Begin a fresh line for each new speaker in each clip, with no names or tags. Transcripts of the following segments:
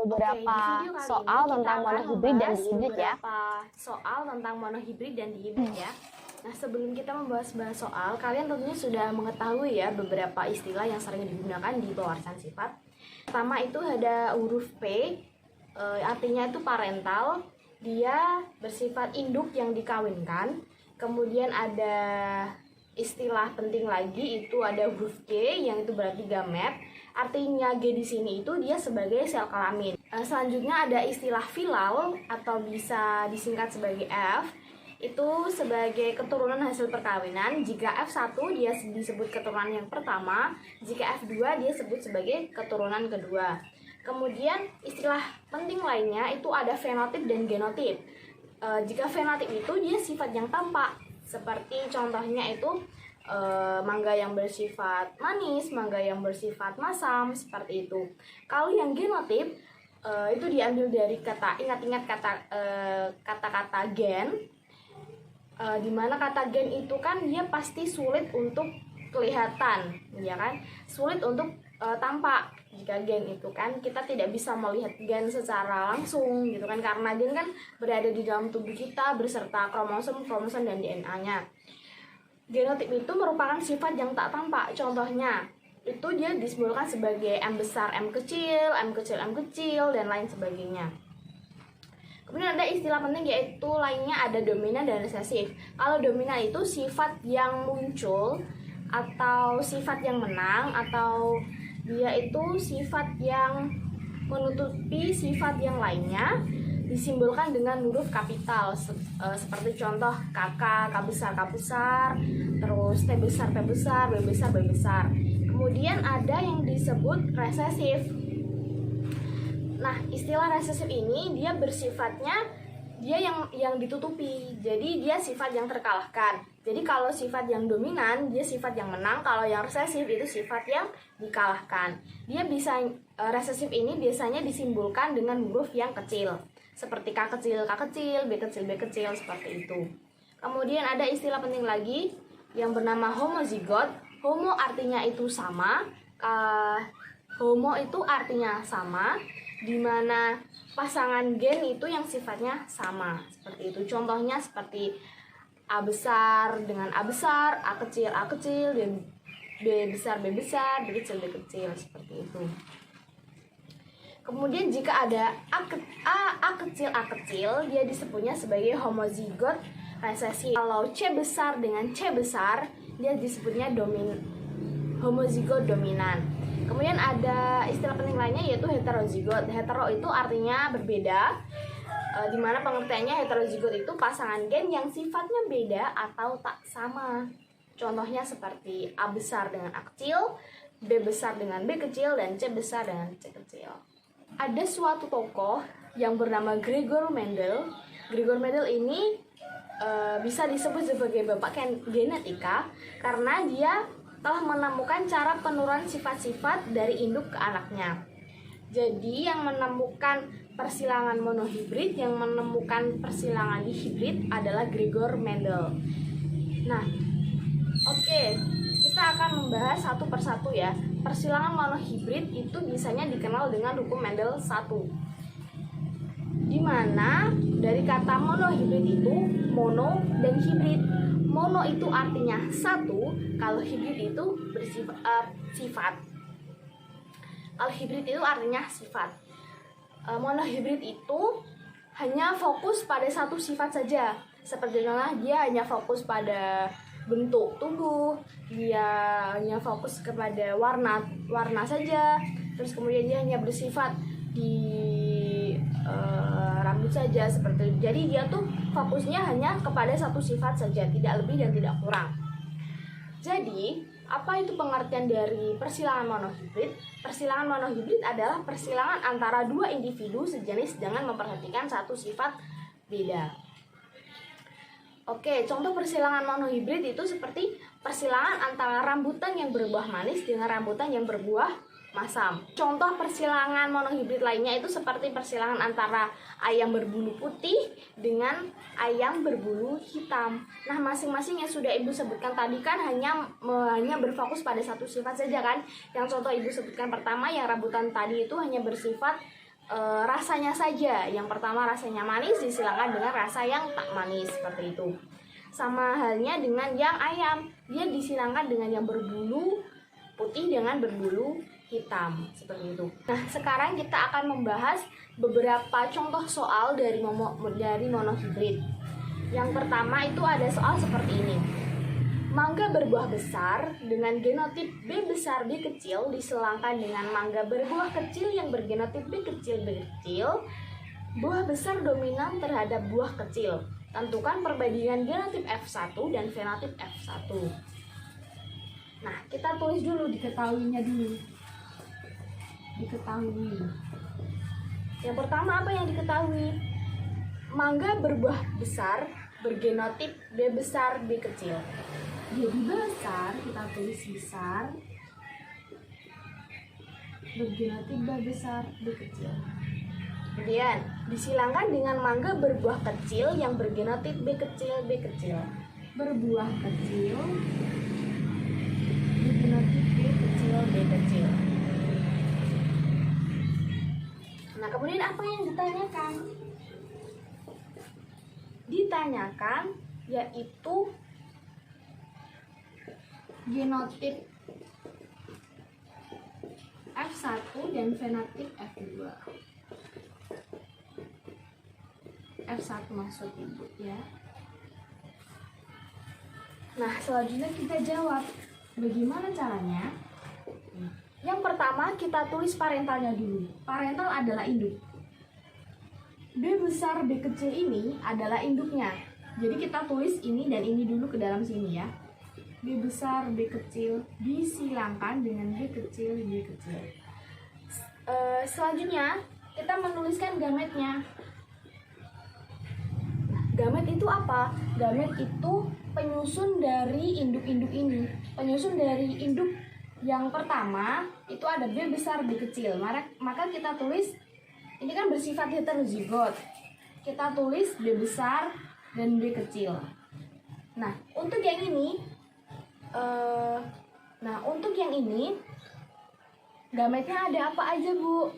beberapa soal tentang monohibrid dan dihibrid ya.
Soal tentang monohibrid dan dihibrid ya. Nah, sebelum kita membahas soal, kalian tentunya sudah mengetahui ya beberapa istilah yang sering digunakan di pewarsan sifat. Pertama itu ada huruf P, artinya itu parental, dia bersifat induk yang dikawinkan. Kemudian ada istilah penting lagi itu ada huruf G yang itu berarti gamet. Artinya G di sini itu dia sebagai sel kelamin. Selanjutnya ada istilah filal atau bisa disingkat sebagai F. Itu sebagai keturunan hasil perkawinan. Jika F1 dia disebut keturunan yang pertama, jika F2 dia sebut sebagai keturunan kedua. Kemudian istilah penting lainnya itu ada fenotip dan genotip. Jika fenotip itu dia sifat yang tampak, seperti contohnya itu mangga yang bersifat manis, mangga yang bersifat masam, seperti itu. Kalau yang genotip itu diambil dari kata, ingat-ingat kata-kata gen, dimana kata gen itu kan dia pasti sulit untuk kelihatan, ya kan, sulit untuk tampak. Jika gen itu kan kita tidak bisa melihat gen secara langsung gitu kan, karena gen kan berada di dalam tubuh kita beserta kromosom dan DNA-nya. Genotip itu merupakan sifat yang tak tampak. Contohnya itu dia disimbolkan sebagai M besar, M kecil, M kecil, M kecil, dan lain sebagainya. Kemudian ada istilah penting yaitu lainnya ada dominan dan resesif. Kalau dominan itu sifat yang muncul atau sifat yang menang, atau dia itu sifat yang menutupi sifat yang lainnya, disimbolkan dengan huruf kapital seperti contoh KK, K besar, terus T besar, B besar. Kemudian ada yang disebut resesif. Nah, istilah resesif ini dia bersifatnya dia yang ditutupi. Jadi dia sifat yang terkalahkan. Jadi kalau sifat yang dominan dia sifat yang menang, kalau yang resesif itu sifat yang dikalahkan. Dia bisa resesif ini biasanya disimbolkan dengan huruf yang kecil, seperti K kecil, B kecil, seperti itu. Kemudian ada istilah penting lagi yang bernama homozigot. Homo artinya itu sama, homo itu artinya sama, di mana pasangan gen itu yang sifatnya sama, seperti itu. Contohnya seperti A besar dengan A besar, A kecil, dan B besar, B kecil, seperti itu. Kemudian jika ada A kecil, dia disebutnya sebagai homozigot resesif. Kalau C besar dengan C besar, dia disebutnya homozigot dominan. Kemudian ada istilah penting lainnya yaitu heterozigot. Hetero itu artinya berbeda, di mana pengertiannya heterozigot itu pasangan gen yang sifatnya beda atau tak sama. Contohnya seperti A besar dengan A kecil, B besar dengan B kecil, dan C besar dengan C kecil. Ada suatu tokoh yang bernama Gregor Mendel. Gregor Mendel ini bisa disebut sebagai bapak genetika karena dia telah menemukan cara penurunan sifat-sifat dari induk ke anaknya. Jadi yang menemukan persilangan monohibrid, yang menemukan persilangan dihibrid adalah Gregor Mendel. Nah, oke, kita akan membahas satu persatu ya. Persilangan monohibrid itu biasanya dikenal dengan hukum Mendel 1. Di mana dari kata monohibrid itu mono dan hibrid. Mono itu artinya satu, kalau hibrid itu bersifat sifat. Kalau hibrid itu artinya sifat. Monohibrid itu hanya fokus pada satu sifat saja. Seperti contohnya dia hanya fokus pada bentuk tubuh, dia hanya fokus kepada warna saja. Terus kemudian dia hanya bersifat di rambut saja, seperti itu. Jadi dia tuh fokusnya hanya kepada satu sifat saja, tidak lebih dan tidak kurang. Jadi apa itu pengertian dari persilangan monohibrid? Persilangan monohibrid adalah persilangan antara dua individu sejenis dengan memperhatikan satu sifat beda. Oke, contoh persilangan monohibrid itu seperti persilangan antara rambutan yang berbuah manis dengan rambutan yang berbuah masam. Contoh persilangan monohibrid lainnya itu seperti persilangan antara ayam berbulu putih dengan ayam berbulu hitam. Nah, masing-masing yang sudah Ibu sebutkan tadi kan hanya berfokus pada satu sifat saja kan. Yang contoh Ibu sebutkan pertama yang rambutan tadi itu hanya bersifat rasanya saja. Yang pertama rasanya manis disilakan dengan rasa yang tak manis, seperti itu. Sama halnya dengan yang ayam, dia disilakan dengan yang berbulu putih dengan berbulu hitam, seperti itu. Nah, sekarang kita akan membahas beberapa contoh soal dari monohibrid. Yang pertama itu ada soal seperti ini. Mangga berbuah besar dengan genotip B besar B kecil diselangkan dengan mangga berbuah kecil yang bergenotip B kecil B kecil. Buah besar dominan terhadap buah kecil. Tentukan perbandingan genotip F1 dan fenotip F1. Nah, kita tulis dulu diketahuinya dulu. Diketahui. Yang pertama apa yang diketahui? Mangga berbuah besar bergenotip B besar B kecil. Jadi besar kita tulis besar, bergenotip B besar B kecil. Kemudian disilangkan dengan mangga berbuah kecil yang bergenotip B kecil B kecil. Berbuah kecil, bergenotip B kecil B kecil. Nah, kemudian apa yang ditanyakan? Ditanyakan yaitu genotip F1 dan fenotip F2. F1 maksud ibu ya. Nah, selanjutnya kita jawab. Bagaimana caranya? Yang pertama kita tulis parentalnya dulu. Parental adalah induk. B besar B kecil ini adalah induknya. Jadi kita tulis ini dan ini dulu ke dalam sini ya. B besar B kecil disilangkan dengan B kecil B kecil. Selanjutnya kita menuliskan gametnya. Gamet itu apa? Gamet itu penyusun dari induk-induk ini. Penyusun dari induk yang pertama itu ada B besar B kecil. Maka kita tulis ini kan bersifat heterozigot. Kita tulis B besar dan B kecil. Nah, untuk yang ini gametnya ada apa aja, Bu?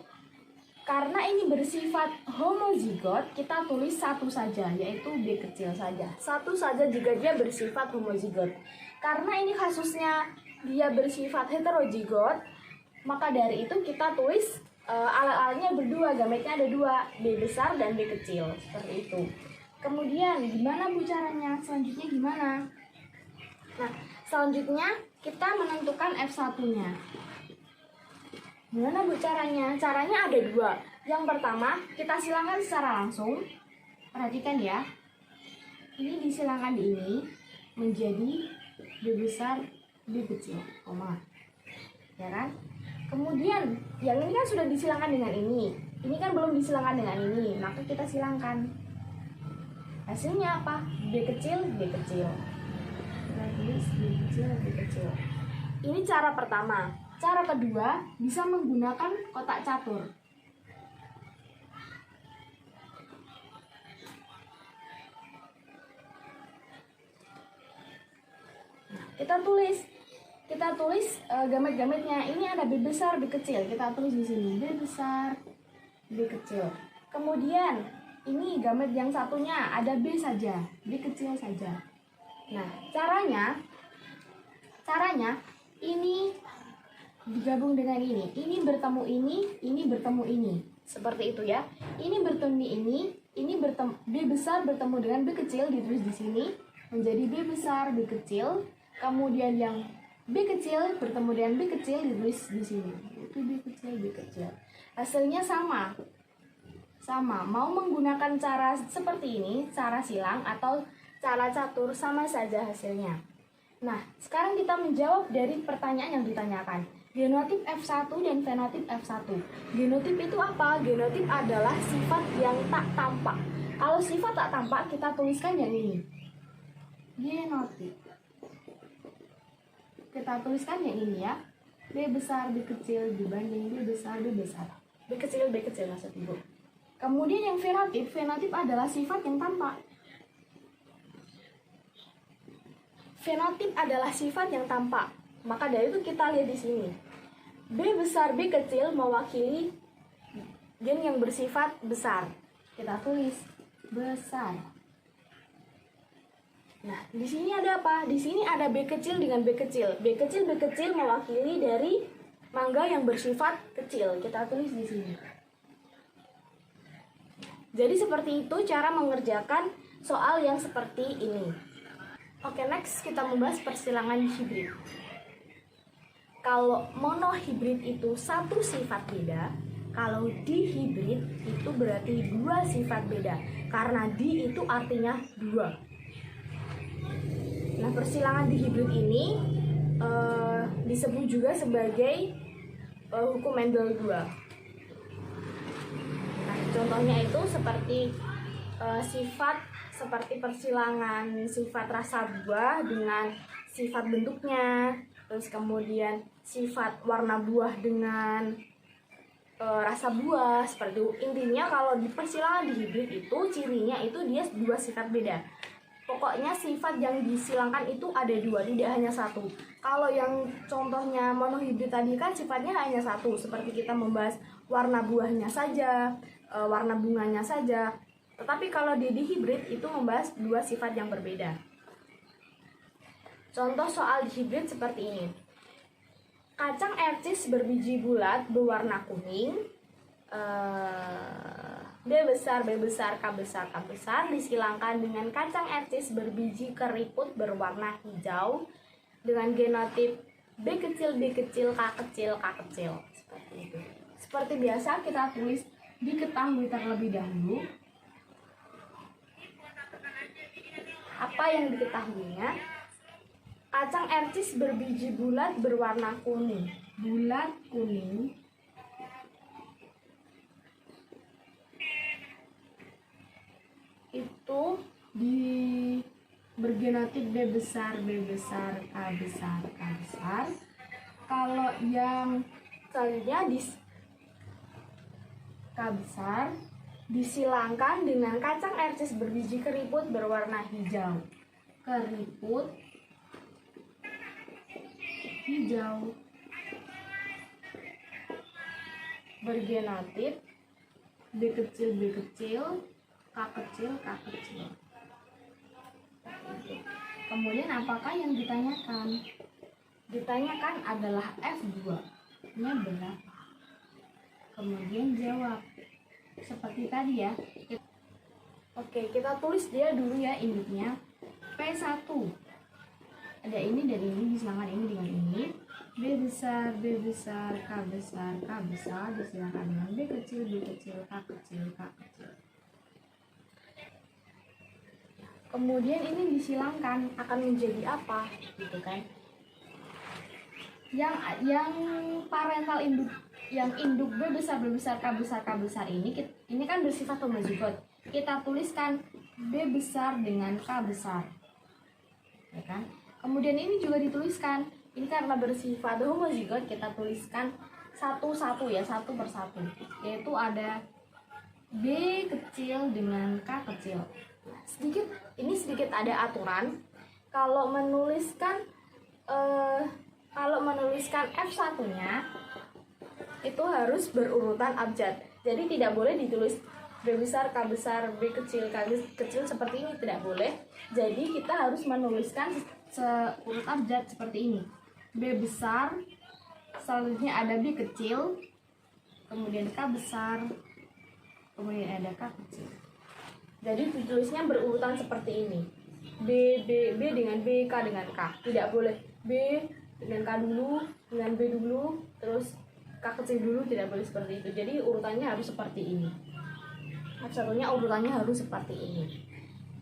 Karena ini bersifat homozigot, kita tulis satu saja, yaitu B kecil saja. Satu saja jika dia bersifat homozigot. Karena ini kasusnya dia bersifat heterozigot, maka dari itu kita tulis alat-alatnya berdua, gametnya ada dua, B besar dan B kecil, seperti itu. Kemudian gimana Bu caranya? Selanjutnya gimana? Nah, selanjutnya kita menentukan F1-nya. Gimana Bu caranya? Caranya ada dua. Yang pertama, kita silangkan secara langsung. Perhatikan ya. Ini disilangkan di ini menjadi B besar B kecil, koma. Ya kan? Kemudian, yang ini kan sudah disilangkan dengan ini. Ini kan belum disilangkan dengan ini, maka kita silangkan. Hasilnya apa? B kecil, B kecil. Kita tulis B kecil, B kecil. Ini cara pertama. Cara kedua, bisa menggunakan kotak catur. Nah, kita tulis gamet-gametnya. Ini ada B besar, B kecil. Kita tulis di sini B besar, B kecil. Kemudian ini gamet yang satunya ada B saja, B kecil saja. Nah, caranya ini digabung dengan ini bertemu ini bertemu ini. Seperti itu ya. Ini bertemu ini bertemu B besar bertemu dengan B kecil ditulis di sini menjadi B besar B kecil. Kemudian yang B kecil bertemu dengan B kecil ditulis di sini. Itu B kecil B kecil. Hasilnya sama. Mau menggunakan cara seperti ini, cara silang atau cara catur sama saja hasilnya. Nah, sekarang kita menjawab dari pertanyaan yang ditanyakan. Genotip F1 dan fenotip F1. Genotip itu apa? Genotip adalah sifat yang tak tampak. Kalau sifat tak tampak, kita tuliskan yang ini. Genotip. Kita tuliskan yang ini ya. B besar, B kecil dibanding B besar, B besar. B kecil maksud Ibu. Kemudian yang fenotip adalah sifat yang tampak. Fenotip adalah sifat yang tampak. Maka dari itu kita lihat di sini. B besar B kecil mewakili gen yang bersifat besar. Kita tulis besar. Nah, di sini ada apa? Di sini ada B kecil dengan B kecil. B kecil mewakili dari mangga yang bersifat kecil. Kita tulis di sini. Jadi seperti itu cara mengerjakan soal yang seperti ini. Oke, next kita membahas persilangan hibrid. Kalau monohibrid itu satu sifat beda, kalau dihibrid itu berarti dua sifat beda. Karena di itu artinya dua. Nah, persilangan dihibrid ini disebut juga sebagai hukum Mendel 2. Nah, contohnya itu seperti sifat seperti persilangan sifat rasa buah dengan sifat bentuknya, terus kemudian sifat warna buah dengan rasa buah. Seperti itu. Intinya kalau di persilangan dihibrid itu cirinya itu dia dua sifat beda. Pokoknya sifat yang disilangkan itu ada dua, tidak hanya satu. Kalau yang contohnya monohibrid tadi kan sifatnya hanya satu, seperti kita membahas warna buahnya saja, warna bunganya saja. Tetapi kalau di dihibrid itu membahas dua sifat yang berbeda. Contoh soal dihibrid seperti ini. Kacang ercis berbiji bulat berwarna kuning, B besar, B besar, K besar, K besar disilangkan dengan kacang ercis berbiji keriput berwarna hijau dengan genotip B kecil, B kecil, K kecil, K kecil. Seperti itu. Seperti biasa kita tulis diketahui terlebih dahulu. Apa yang diketahuinya? Kacang ercis berbiji bulat berwarna kuning. Bulat kuning itu bergenotip B besar, B besar, K besar, K besar. Kalau yang selanjutnya K besar disilangkan dengan kacang ercis berbiji keriput berwarna hijau. Keriput hijau bergenotip B kecil, B kecil, K kecil, K kecil. Kemudian apakah yang ditanyakan? Ditanyakan adalah F2-nya berapa? Kemudian jawab. Seperti tadi ya. Oke, kita tulis dia dulu ya induknya. P1. Ada ini dan ini disilangkan ini dengan ini. B besar, B besar, K besar, K besar disilangkan dengan B kecil, B kecil, K kecil, K kecil. Kemudian ini disilangkan akan menjadi apa, gitu kan? Yang parental induk, yang induk B besar, B besar, K besar, K besar ini kan bersifat homozigot. Kita tuliskan B besar dengan K besar, ya kan? Kemudian ini juga dituliskan. Ini karena bersifat homozigot kita tuliskan satu-satu ya, satu persatu. Yaitu ada B kecil dengan K kecil. Sedikit ada aturan. Kalau menuliskan F1-nya itu harus berurutan abjad. Jadi tidak boleh ditulis B besar, K besar, B kecil, K kecil seperti ini, tidak boleh. Jadi kita harus menuliskan seurut abjad seperti ini. B besar, selanjutnya ada B kecil, kemudian K besar, kemudian ada K kecil. Jadi ditulisnya berurutan seperti ini. B dengan B, K dengan K. Tidak boleh B dengan K dulu, dengan B dulu, terus K kecil dulu, tidak boleh seperti itu. Jadi urutannya harus seperti ini. F1-nya urutannya harus seperti ini.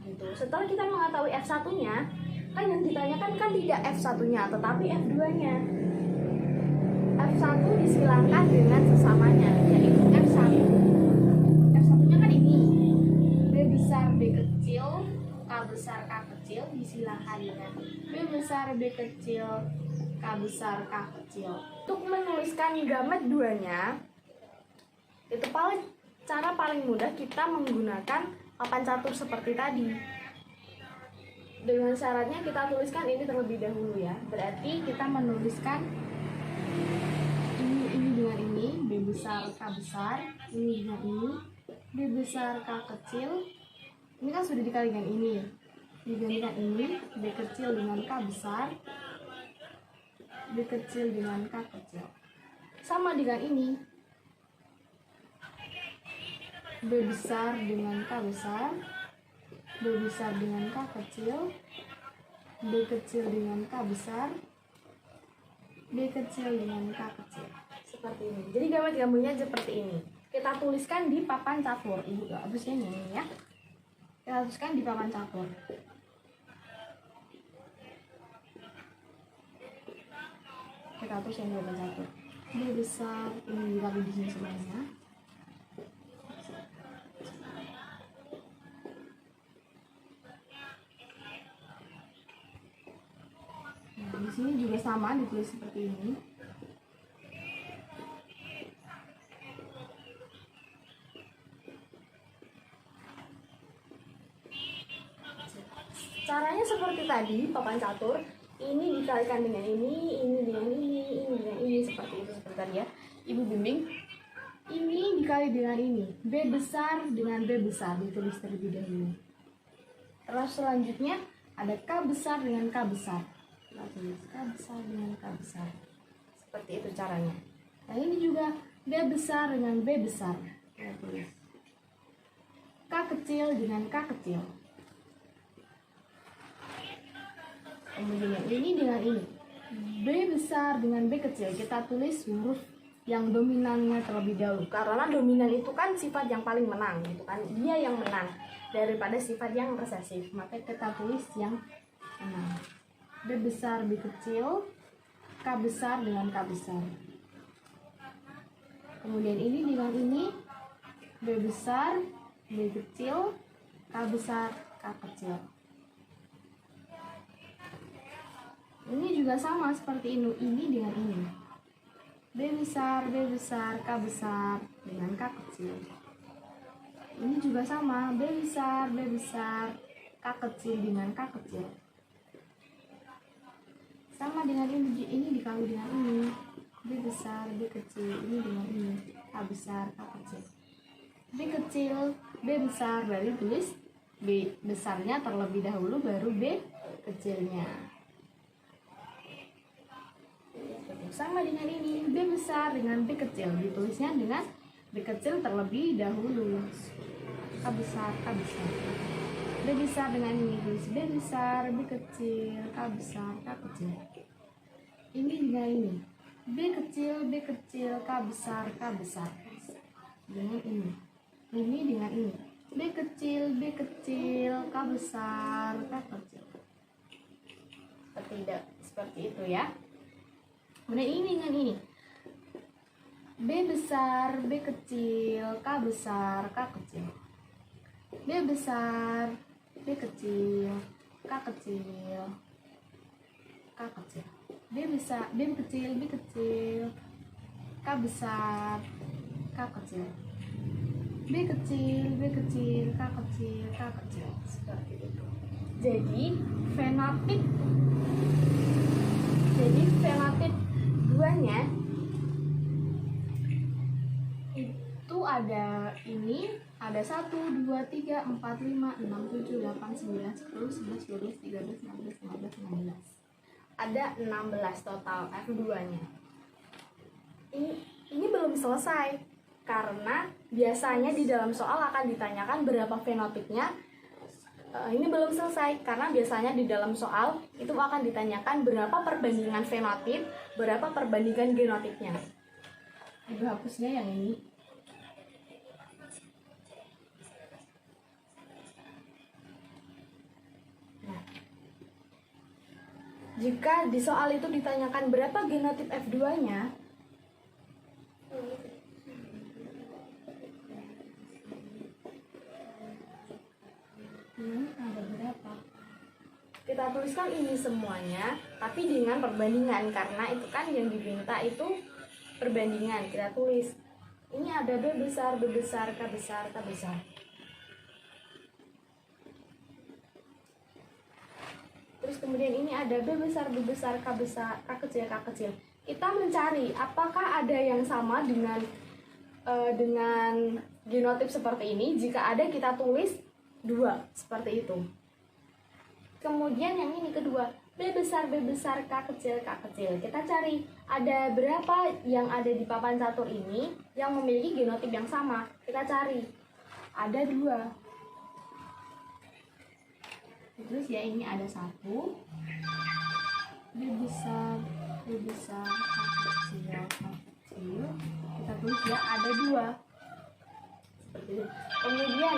Gitu. Setelah kita mengetahui F1-nya, kan yang ditanyakan kan tidak F1-nya, tetapi F2-nya. F1 disilangkan dengan sesamanya, yaitu F1. F1-nya kan ini. B besar, B kecil, K besar, K kecil disilangkan dengan B besar, B kecil, K besar, K kecil. Untuk menuliskan gamet 2-nya, itu cara paling mudah kita menggunakan papan catur seperti tadi. Dengan syaratnya kita tuliskan ini terlebih dahulu ya. Berarti kita menuliskan ini dengan ini, B besar K besar, ini dengan ini, B besar K kecil, ini kan sudah dikalikan ini ya, digantikan ini, B kecil dengan K besar, B kecil dengan K kecil, sama dengan ini, B besar dengan K besar, B besar dengan K kecil, B kecil dengan K besar, B kecil dengan K kecil, seperti ini. Jadi gambar-gambarnya seperti ini. Kita tuliskan di papan catur. Ibu hapuskan ini ya. Kita hapuskan di papan catur. Kita hapuskan di papan catur. B besar ini ditaruh di sini semuanya. Nah, di sini juga sama ditulis seperti ini. Caranya seperti tadi, papan catur. Ini dikalikan dengan ini dengan ini dengan ini, seperti itu, seperti tadi ya. Ibu bimbing. Ini dikali dengan ini. B besar dengan B besar ditulis terlebih dahulu. Terus selanjutnya ada K besar dengan K besar. Kita tulis K besar dengan K besar. Seperti itu caranya. Nah, ini juga B besar dengan B besar. Kita tulis K kecil dengan K kecil. Kemudian ini dengan ini, B besar dengan B kecil. Kita tulis huruf yang dominannya terlebih dahulu, karena dominan itu kan sifat yang paling menang gitu kan, dia yang menang daripada sifat yang resesif, maka kita tulis yang menang. B besar B kecil, K besar dengan K besar. Kemudian ini dengan ini, B besar B kecil, K besar K kecil. Ini juga sama seperti ini dengan ini. B besar K besar dengan K kecil. Ini juga sama, B besar K kecil dengan K kecil. Sama dengan ini dikali dengan ini. B besar B kecil, ini dengan ini. K besar K kecil. B kecil B besar, berarti tulis B besarnya terlebih dahulu baru B kecilnya. Sama dengan ini, B besar dengan B kecil, ditulisnya dengan B kecil terlebih dahulu. K besar K besar. B besar dengan ini, tulis B besar B kecil, K besar K kecil. Ini dengan ini, B kecil K besar K besar. Dengan ini dengan ini, B kecil K besar K kecil. Seperti itu ya. Kemudian ini dengan ini, B besar B kecil K besar K kecil. B besar B kecil K kecil K kecil. B besar B kecil K besar K kecil. B kecil K kecil K kecil, seperti itu. Jadi fenotip duanya itu ada ini, ada 1, 2, 3, 4, 5, 6, 7, 8, 9, 10, 11, 12, 13, 14, 15, 16. Ada 16 total F2 nya. Ini belum selesai, karena biasanya di dalam soal akan ditanyakan berapa fenotipnya. Ini belum selesai, karena biasanya di dalam soal itu akan ditanyakan berapa perbandingan fenotip, berapa perbandingan genotipnya. Ibu hapusnya yang ini. Nah, jika di soal itu ditanyakan berapa genotip F2-nya, ada berapa? Kita tuliskan ini semuanya, tapi dengan perbandingan, karena itu kan yang diminta itu perbandingan. Kita tulis ini ada B besar K besar K besar. Terus kemudian ini ada B besar K besar K kecil K kecil. Kita mencari apakah ada yang sama dengan dengan genotip seperti ini. Jika ada kita tulis 2 seperti itu. Kemudian yang ini kedua, B besar, K kecil, K kecil. Kita cari ada berapa yang ada di papan catur ini yang memiliki genotip yang sama. Kita cari. Ada 2. Terus ya ini ada 1. B besar, K kecil, K kecil. Kita tulis ya ada 2. Seperti itu. Kemudian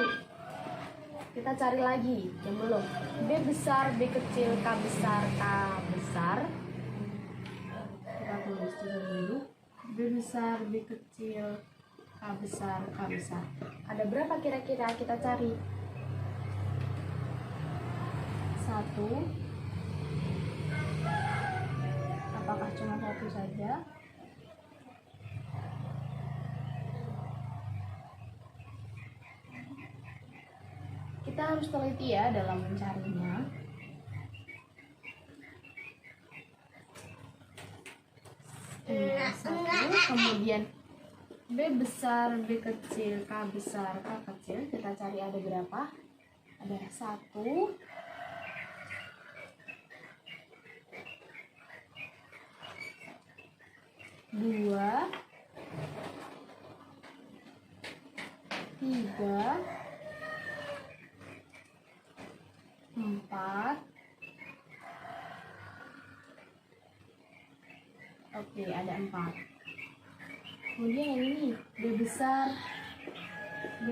kita cari lagi yang belum. B besar, B kecil, K besar, K besar. Kita tulis dulu. B besar, B kecil, K besar, K besar. Ada berapa kira-kira? Kita cari. 1. Apakah cuma 1 saja? Kita harus teliti ya dalam mencarinya. Satu, kemudian B besar, B kecil, K besar, K kecil. Kita cari ada berapa? Ada 1, 2, 3, 4. Oke, ada 4. Kemudian yang ini B besar, K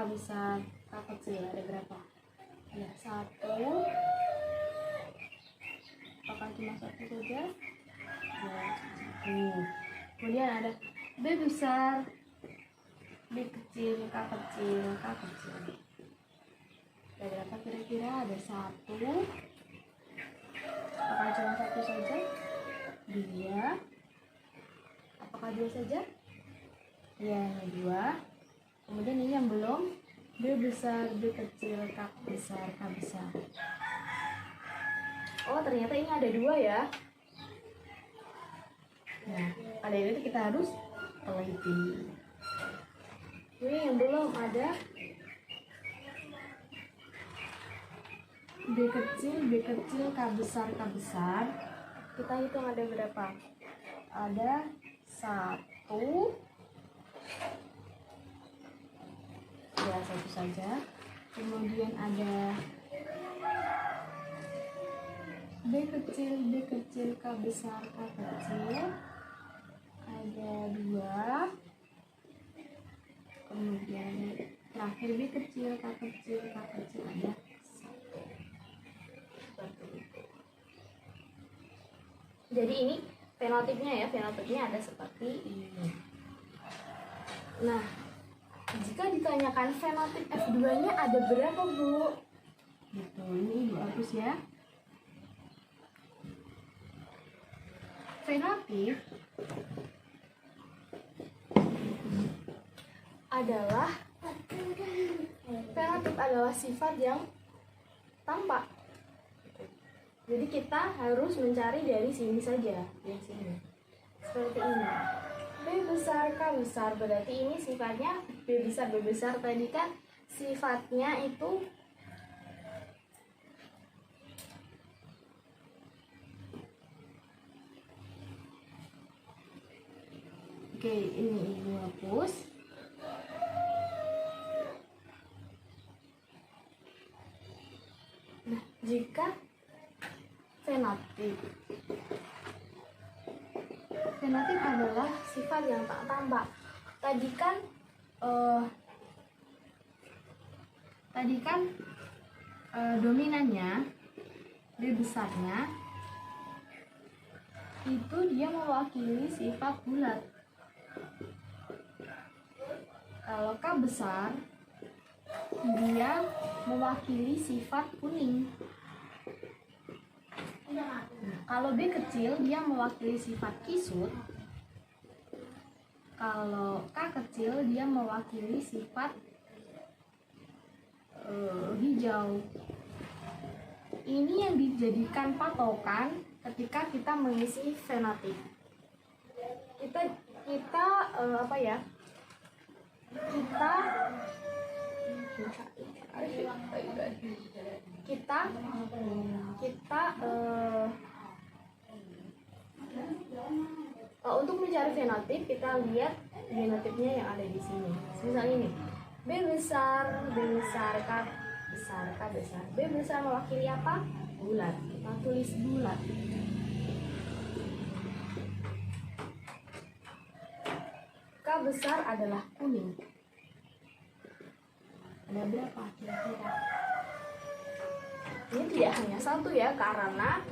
besar, K kecil. Ada berapa? Ada 1. Apakah cuma 1 saja? Ya, 1. Kemudian ada B besar, B kecil, K kecil, K kecil. Ada berapa kira-kira? Ada 1. Apakah cuma 1 saja? 2. Apakah 2 saja? Ya, 2. Kemudian ini yang belum. B besar, B kecil, K besar, K besar. Oh, ternyata ini ada 2 ya. Nah, ada itu kita harus teliti. Ini yang belum ada. B kecil, K besar, K besar. Kita hitung ada berapa? Ada 1. Ya, 1 saja. Kemudian ada B kecil, K besar, K kecil. Ada 2. Kemudian terakhir B kecil, K kecil, K kecil. Ada 1. Seperti itu. Jadi ini fenotipnya ya, fenotipnya ada seperti ini. Nah, jika ditanyakan fenotip F2-nya ada berapa, Bu? Gitu, ini Ibu hapus ya. Fenotip adalah sifat yang tampak. Jadi kita harus mencari dari sini saja, dari sini. Seperti ini. B besar, K besar, berarti ini sifatnya B besar. Tadi kan sifatnya itu oke, ini Ibu hapus. Nah, jika fenotip adalah sifat yang tak tampak. Tadi kan dominannya B besarnya itu dia mewakili sifat bulat. Kalau K besar dia mewakili sifat kuning. Kalau B kecil dia mewakili sifat kisut. Kalau K kecil dia mewakili sifat hijau. Ini yang dijadikan patokan ketika kita mengisi fenotip. kita apa ya? Kita untuk mencari fenotip kita lihat genotipnya yang ada di sini. Misalnya ini B besar, K besar. B besar mewakili apa? Bulat. Kita tulis bulat. K besar adalah kuning. Ada berapa kira-kira? Ini tidak hanya satu ya, karena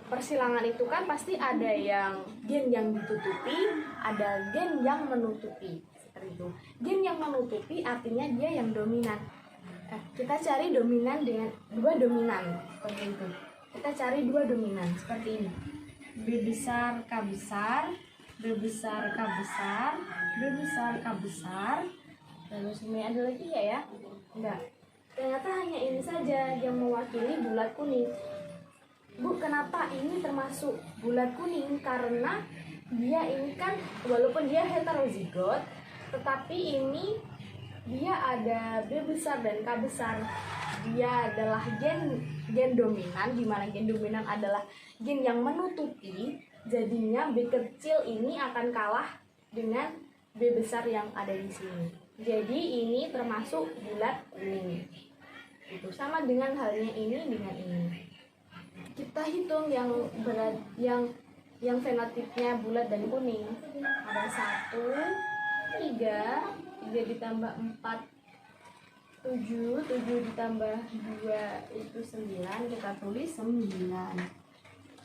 persilangan itu kan pasti ada yang gen yang ditutupi, ada gen yang menutupi. Seperti itu. Gen yang menutupi artinya dia yang dominan. Kita cari dominan dengan dua dominan seperti itu. Kita cari dua dominan seperti ini. B besar, K besar, B besar, K besar, B besar, K besar. Lalu sebenarnya ada lagi ya? Enggak. Ternyata hanya ini saja yang mewakili bulat kuning. Bu, kenapa ini termasuk bulat kuning? Karena dia ini kan walaupun dia heterozigot, tetapi ini dia ada B besar dan K besar. Dia adalah gen dominan, di mana gen dominan adalah gen yang menutupi. Jadinya B kecil ini akan kalah dengan B besar yang ada di sini. Jadi ini termasuk bulat kuning. Itu sama dengan halnya ini dengan ini. Kita hitung yang berat, yang fenotipnya bulat dan kuning. Ada 1, 3 ditambah 4, 7 ditambah 2 itu 9. Kita tulis 9.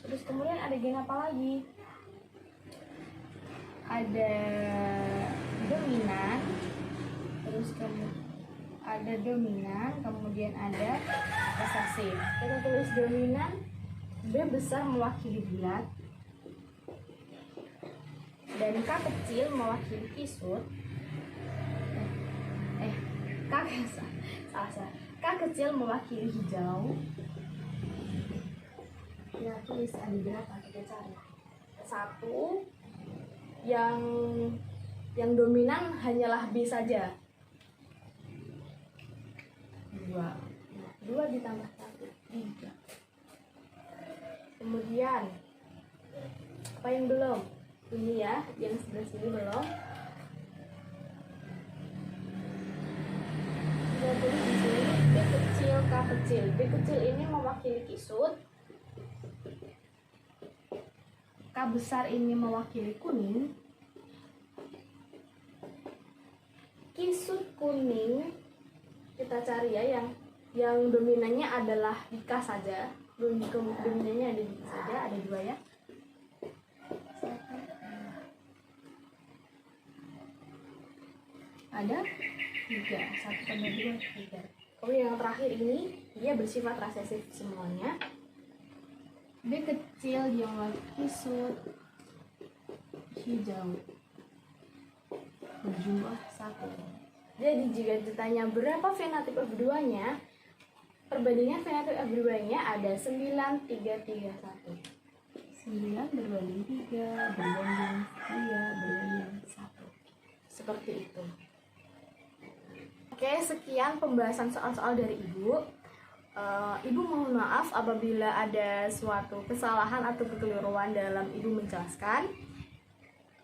Terus kemudian ada gen apa lagi? Ada dominan. Terus ada dominan, kemudian ada resesif. Kita tulis dominan, B besar mewakili bulat, dan K kecil mewakili kisut. K kecil mewakili hijau. Ya, tulis ada berapa kita cari. 1 yang dominan hanyalah B saja. 2 ditambah 1, 3. Kemudian apa yang belum? Ini ya, yang sebelah sini belum. Kita tulis di sini B kecil, K kecil. B kecil ini mewakili kisut. K besar ini mewakili kuning. Kisut kuning kita cari ya, yang dominannya adalah di K saja. Dominannya ada di K saja, ada 2 ya. Ada 3, 1 tambah 2, 3. Kemudian yang terakhir ini dia bersifat resesif semuanya. B kecil yang kisut hijau berjumlah 1. Jadi jika ditanya berapa fenotip F2-nya, perbandingan fenotip F2-nya ada 9, 3, 3, 1. 9 berbanding 3, berbanding 3, berbanding 1. Seperti itu. Oke, sekian pembahasan soal-soal dari Ibu. Ibu mohon maaf apabila ada suatu kesalahan atau kekeliruan dalam Ibu menjelaskan.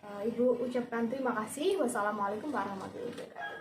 Ibu ucapkan terima kasih. Wassalamualaikum warahmatullahi wabarakatuh.